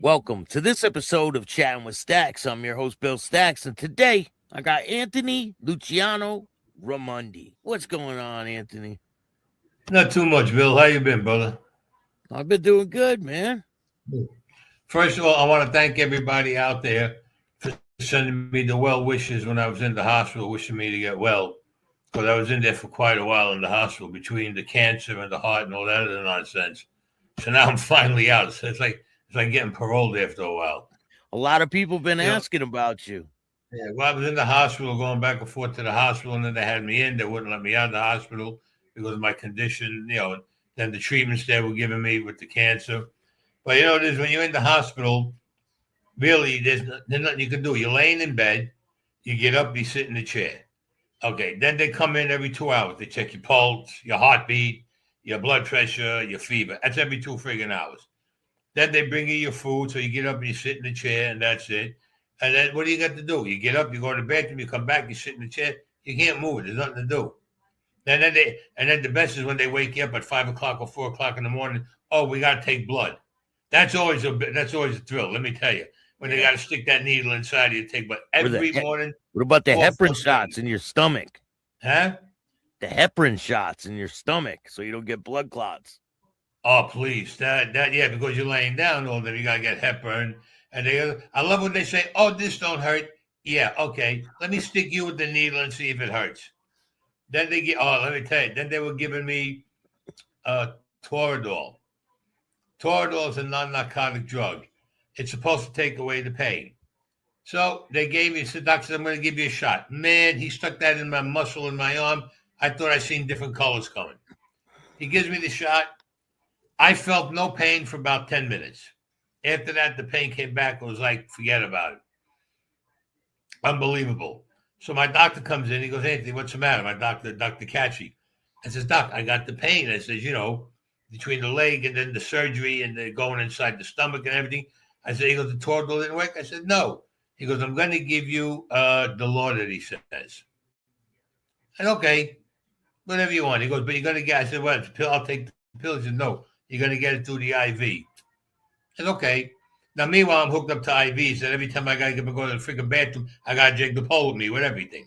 Welcome to this episode of Chattin with Staxx. I'm your host, Bill Staxx, and today I got Anthony Luciano Raimondi. What's going on, Anthony? Not too much, Bill. How you been, brother? I've been doing good, man. First of all, I want to thank everybody out there for sending me the well wishes when I was in the hospital, wishing me to get well. Because I was in there for quite a while in the hospital between the cancer and the heart and all that other nonsense. So now I'm finally out. So it's like getting paroled after a while. A lot of people have been You know, asking about you. yeah, well, I was in the hospital, going back and forth to the hospital, and then they had me in. They wouldn't let me out of the hospital because of my condition. Then the treatments they were giving me with the cancer. But it is when you're in the hospital, really, there's nothing you can do. You're laying in bed, you get up, you sit in the chair. Okay, then they come in every 2 hours. They check your pulse, your heartbeat, your blood pressure, your fever. That's every 2 friggin' hours. Then they bring you your food, so you get up and you sit in the chair, and that's it. And then what do you got to do? You get up, you go to the bathroom, you come back, you sit in the chair. You can't move. There's nothing to do. And then the best is when they wake you up at 5 o'clock or 4 o'clock in the morning. Oh, we got to take blood. That's always a thrill. Let me tell you, when they got to stick that needle inside you to take blood every morning. What about the Oh, heparin fuck shots in your stomach? Huh? The heparin shots in your stomach so you don't get blood clots. Oh, please, yeah, because you're laying down all day, you gotta get heparin, and I love when they say, "Oh, this don't hurt." Yeah, okay, let me stick you with the needle and see if it hurts. Then they get. Oh, let me tell you. Then they were giving me Toradol. Toradol is a non-narcotic drug. It's supposed to take away the pain. So they gave me, said, "Doctor, I'm going to give you a shot." Man, he stuck that in my muscle in my arm. I thought I seen different colors coming. He gives me the shot. I felt no pain for about 10 minutes. After that, the pain came back. It was like, forget about it. Unbelievable. So my doctor comes in. He goes, "Anthony, what's the matter?" My doctor, Dr. Catchy. I says, "Doc, I got the pain." I says, between the leg and then the surgery and the going inside the stomach and everything. I said, he goes, "The Toradol didn't work?" I said, "No." He goes, "I'm going to give you the Lord," he says. And okay, whatever you want. He goes, "But you're going to get," I said, "Well, it's a pill. I'll take the pill." He said, "No, you're going to get it through the IV. I said, "Okay." Now, meanwhile, I'm hooked up to IVs, and every time I got to go to the freaking bathroom, I got to drink the pole with me with everything.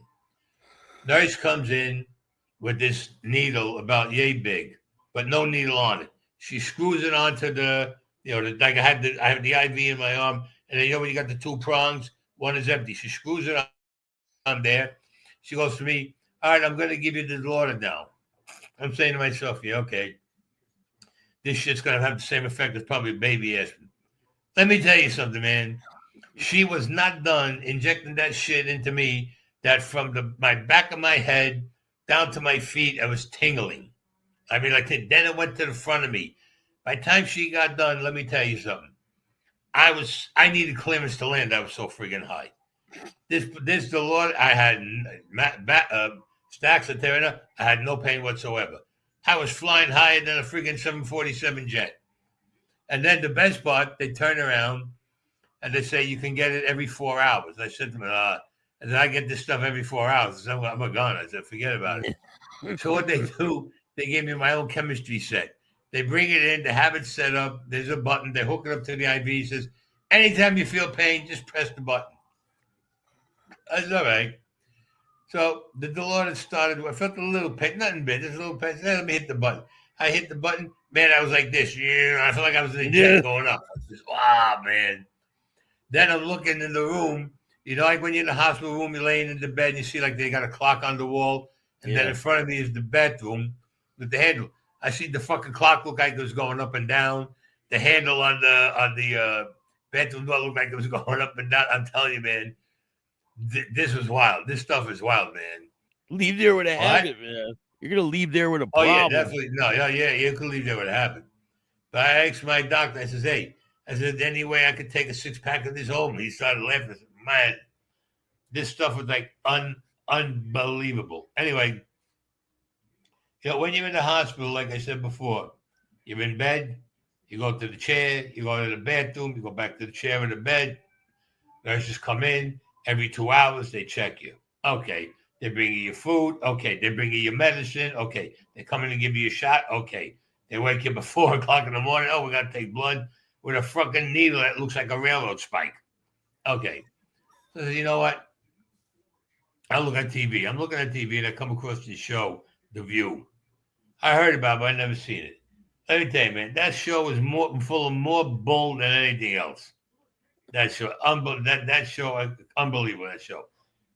Nurse comes in with this needle about yay big, but no needle on it. She screws it onto like I have the IV in my arm, and then when you got the two prongs, one is empty. She screws it on there. She goes to me, "All right, I'm going to give you the water now." I'm saying to myself, "Yeah, okay, this shit's going to have the same effect as probably a baby aspirin." Let me tell you something, man. She was not done injecting that shit into me that from my back of my head down to my feet, I was tingling. I mean, like then it went to the front of me. By the time she got done, let me tell you something. I needed clearance to land. I was so friggin' high. This the Lord. I had stacks of terror. I had no pain whatsoever. I was flying higher than a friggin' 747 jet. And then the best part, they turn around and they say you can get it every 4 hours. I said to them, and then I get this stuff every 4 hours. I'm a gun. I said, forget about it. So what they do, they gave me my own chemistry set. They bring it in, they have it set up. There's a button. They hook it up to the IV. It says, anytime you feel pain, just press the button. That's all right. So the Dolores started. I felt a little pain, nothing big, just a little pain. Let me hit the button. I hit the button. Man, I was like this. I felt like I was in a jet going up. I was just, wow, man. Then I'm looking in the room. Like when you're in the hospital room, you're laying in the bed and you see like they got a clock on the wall. And then in front of me is the bedroom with the handle. I see the fucking clock look like it was going up and down. The handle on the bedroom door looked like it was going up and down. I'm telling you, man, this was wild. This stuff is wild, man. Leave there with a habit, man. You're going to leave there with a problem. Oh, yeah, definitely. No, yeah, you could leave there with a habit. But I asked my doctor, I says, "Hey," I said, "any way I could take a 6-pack of this home?" He started laughing. I said, "Man, this stuff was like unbelievable." Anyway, when you're in the hospital, like I said before, you're in bed, you go to the chair, you go to the bathroom, you go back to the chair or the bed. Nurses come in every 2 hours, they check you. Okay. They bring you your food. Okay. They bring you your medicine. Okay. They come in and give you a shot. Okay. They wake you up at 4 o'clock in the morning. Oh, we got to take blood. with a fucking needle that looks like a railroad spike. Okay. So you know what? I look at TV. I'm looking at TV and I come across this show, The View. I heard about it, but I never seen it. Let me tell you, man, that show is full of more bull than anything else. That show, that show, unbelievable.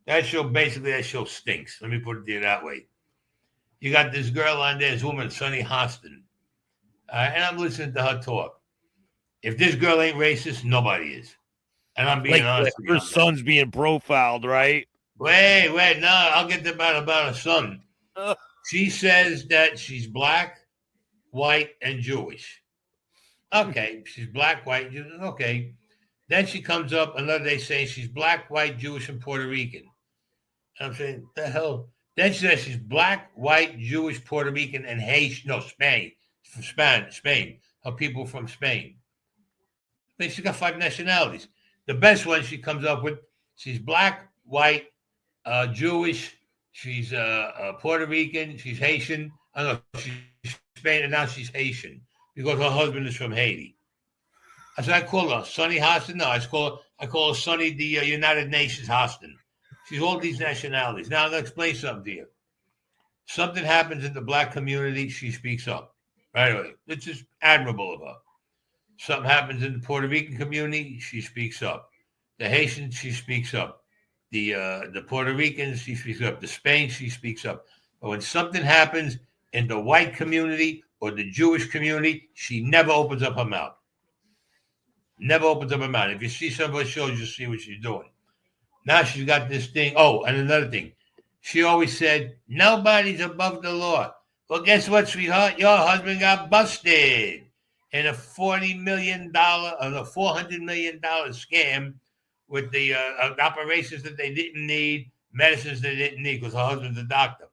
That show stinks. Let me put it to you that way. You got this girl on there, this woman, Sunny Hostin, and I'm listening to her talk. If this girl ain't racist, nobody is. And I'm being honest with you. Her son's being profiled, right? Wait, no, I'll get to about her son. She says that she's black, white, and Jewish. Okay, she's black, white, Jewish. Okay. Then she comes up another day saying she's black, white, Jewish, and Puerto Rican. And I'm saying, the hell? Then she says she's black, white, Jewish, Puerto Rican, and Haitian. No, Spain. From Spain. Her people from Spain. I mean, she's got 5 nationalities. The best one she comes up with, she's black, white, Jewish, she's Puerto Rican, she's Haitian. I don't know, she's Spain, and now she's Haitian because her husband is from Haiti. So I call her Sunny Hostin. No, I call her Sunny the United Nations Hostin. She's all these nationalities. Now I'm going to explain something to you. Something happens in the black community, she speaks up. Right away. It's just admirable of her. Something happens in the Puerto Rican community, she speaks up. The Haitians, she speaks up. The Puerto Ricans, she speaks up. The Spain, she speaks up. But when something happens in the white community or the Jewish community, she never opens up her mouth. Never opens up her mouth. If you see some of her shows, you'll see what she's doing. Now she's got this thing. Oh, and another thing. She always said, nobody's above the law. Well, guess what, sweetheart? Your husband got busted in a $400 million scam with the operations that they didn't need, medicines they didn't need because her husband's a doctor.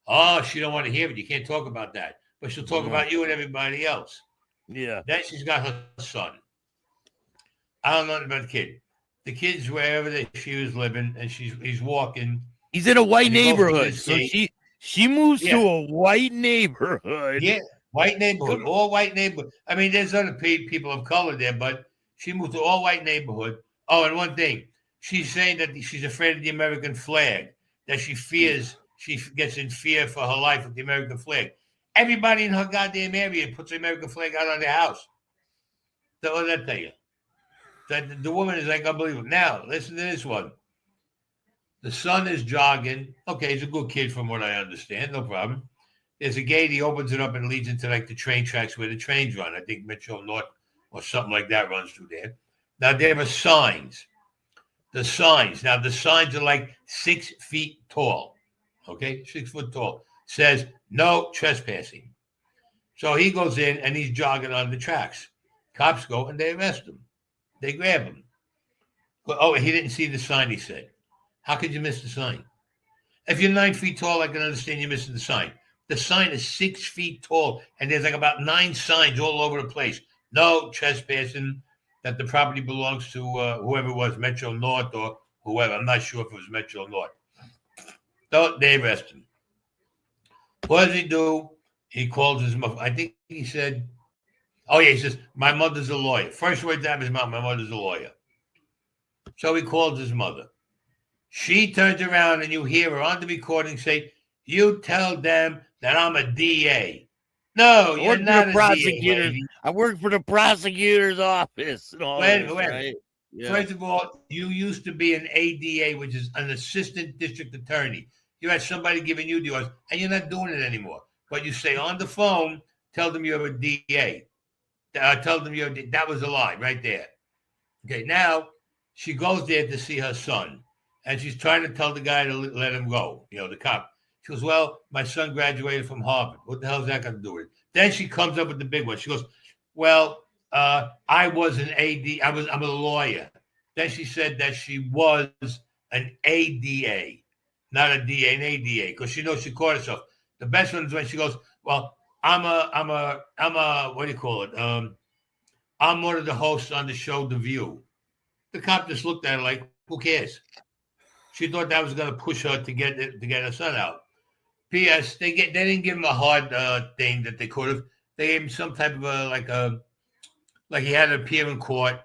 Oh, she don't want to hear it. You can't talk about that. But she'll talk about you and everybody else. Yeah. Then she's got her son. I don't know nothing about the kid. The kid's wherever she was living, and he's walking. He's in a white neighborhood. So she moves to a white neighborhood. Yeah, white neighborhood. All white neighborhood. I mean, there's other people of color there, but she moved to all white neighborhood. Oh, and one thing. She's saying that she's afraid of the American flag, that she gets in fear for her life with the American flag. Everybody in her goddamn area puts the American flag out on their house. So what did that tell you? That the woman is like unbelievable. Now, listen to this one. The son is jogging. Okay, he's a good kid from what I understand. No problem. There's a gate. He opens it up and leads into like the train tracks where the trains run. I think Metro North or something like that runs through there. Now, there are signs. The signs. Now, the signs are like 6 feet tall. Okay, 6 foot tall. Says no trespassing. So he goes in and he's jogging on the tracks. Cops go and they arrest him. They grab him. Oh, he didn't see the sign, he said. How could you miss the sign? If you're 9 feet tall, I can understand you're missing the sign. The sign is 6 feet tall, and there's like about 9 signs all over the place. No trespassing, that the property belongs to whoever it was, Metro North or whoever. I'm not sure if it was Metro North. So they arrest him. What does he do? He calls his mother. I think he said, he says, my mother's a lawyer. First words out of his mouth, my mother's a lawyer. So he calls his mother. She turns around and you hear her on the recording say, you tell them that I'm a DA. No, you're not a prosecutor. DA. I work for the prosecutor's office. And all wait. Right? Yeah. First of all, you used to be an ADA, which is an assistant district attorney. You had somebody giving you the orders, and you're not doing it anymore. But you say on the phone, tell them you're a DA. Tell them that was a lie right there. Okay, now she goes there to see her son, and she's trying to tell the guy to let him go, the cop. She goes, well, my son graduated from Harvard. What the hell is that got to do with it? Then she comes up with the big one. She goes, well, I was an AD. I'm a lawyer. Then she said that she was an ADA, not a DA, an ADA, because she knows she caught herself. The best one is when she goes, well, I'm a what do you call it? I'm one of the hosts on the show The View. The cop just looked at her like, who cares? She thought that was going to push her to get her son out. P.S. They didn't give him a hard thing that they could have. They gave him some type of like he had to appear in court,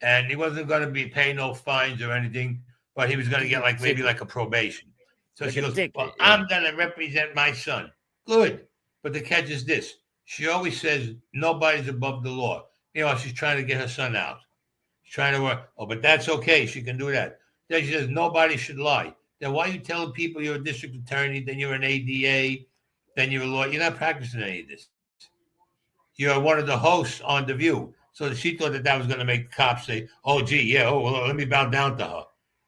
and he wasn't going to be paying no fines or anything, but he was going to get like maybe like a probation. So Like she a goes, ticket, well, yeah. I'm going to represent my son. Good. But the catch is this. She always says nobody's above the law. You know, she's trying to get her son out. She's trying to work. Oh, but that's okay. She can do that. Then she says nobody should lie. Then why are you telling people you're a district attorney, then you're an ADA, then you're a lawyer? You're not practicing any of this. You're one of the hosts on The View. So she thought that was going to make the cops say, oh, gee, yeah, oh, well, let me bow down to her.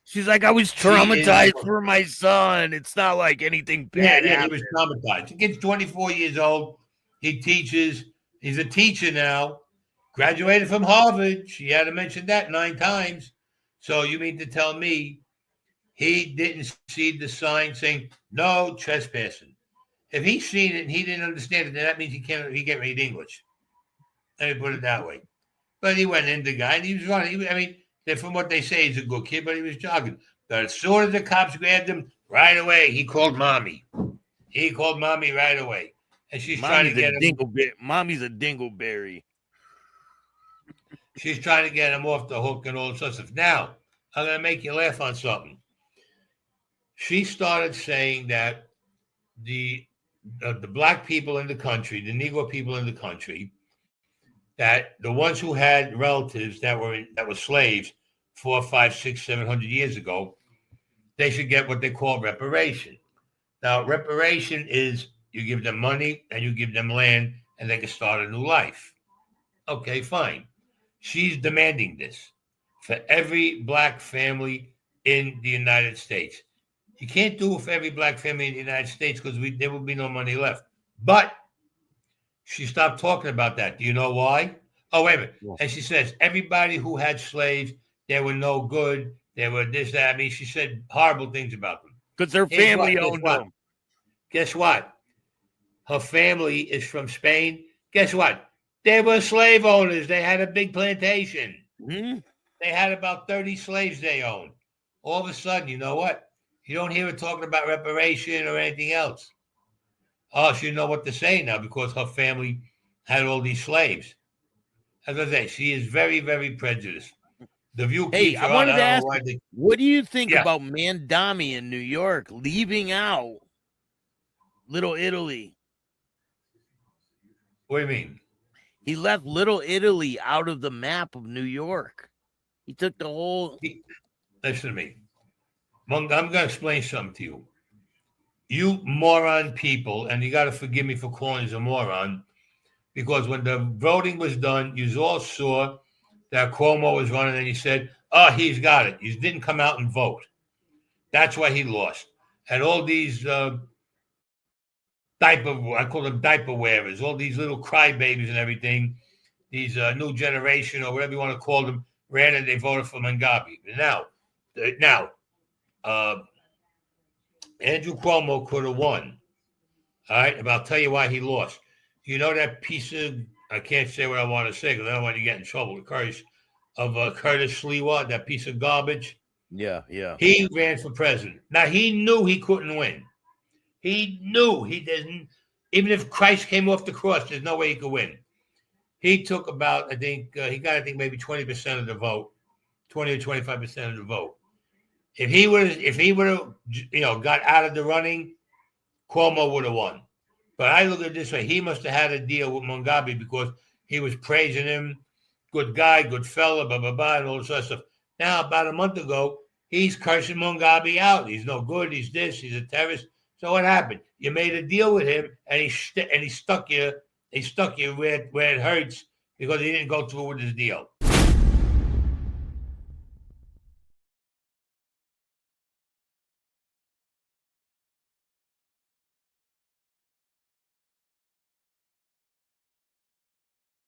She's like, I was traumatized for my son. It's not like anything bad Yeah, happened. he was traumatized. The kid's 24 years old. He teaches. He's a teacher now. Graduated from Harvard. She had to mention that 9 times. So you mean to tell me he didn't see the sign saying no trespassing? If he's seen it and he didn't understand it, then that means he can't read English. Let me put it that way. But he went in, the guy, and he was running. I mean, from what they say, he's a good kid, but he was jogging. But as soon as the cops grabbed him, right away, he called mommy. He called mommy right away. And she's trying to get him. Mommy's a dingleberry. She's trying to get him off the hook and all this stuff. Now, I'm going to make you laugh on something. She started saying that the black people in the country, the Negro people in the country, that the ones who had relatives that were slaves 4, 5, 6, 700 years ago, they should get what they call reparation. Now, reparation is you give them money and you give them land and they can start a new life. Okay, fine. She's demanding this for every black family in the United States. You can't do it for every black family in the United States because there will be no money left. But she stopped talking about that. Do you know why? Oh, wait a minute. Yeah. And she says, everybody who had slaves, they were no good. They were this, that. I mean, she said horrible things about them. Because their family owned them. Guess what? Her family is from Spain. Guess what? They were slave owners. They had a big plantation. Mm-hmm. They had about 30 slaves they owned. All of a sudden, you know what? You don't hear her talking about reparation or anything else. Oh, she know what to say now because her family had all these slaves. As I say, she is very, very prejudiced. The View keeps her on. I wanted to ask, what do you think about Mandami in New York leaving out Little Italy? What do you mean? He left Little Italy out of the map of New York. He took the whole... Listen to me. I'm going to explain something to you. You moron people, and you got to forgive me for calling you a moron, because when the voting was done, you all saw that Cuomo was running, and you said, oh, he's got it. He didn't come out and vote. That's why he lost. And all these I call them diaper wearers, all these little crybabies and everything, these new generation or whatever you want to call them, ran and they voted for Mugabe. Now, Andrew Cuomo could have won. All right, and I'll tell you why he lost. You know that piece of, I can't say what I want to say because I don't want to get in trouble with Curtis, of Curtis Sliwa, that piece of garbage? Yeah. He ran for president. Now, he knew he couldn't win. He knew he didn't. Even if Christ came off the cross, there's no way he could win. He took about, he got maybe 20% of the vote, 20 or 25% of the vote. If he would have, got out of the running, Cuomo would have won. But I look at it this way: he must have had a deal with Mugabe because he was praising him, good guy, good fella, blah blah blah, and all this other stuff. Now, about a month ago, he's cursing Mugabe out. He's no good. He's this. He's a terrorist. So what happened? You made a deal with him, and he stuck you. He stuck you where it hurts because he didn't go through with his deal.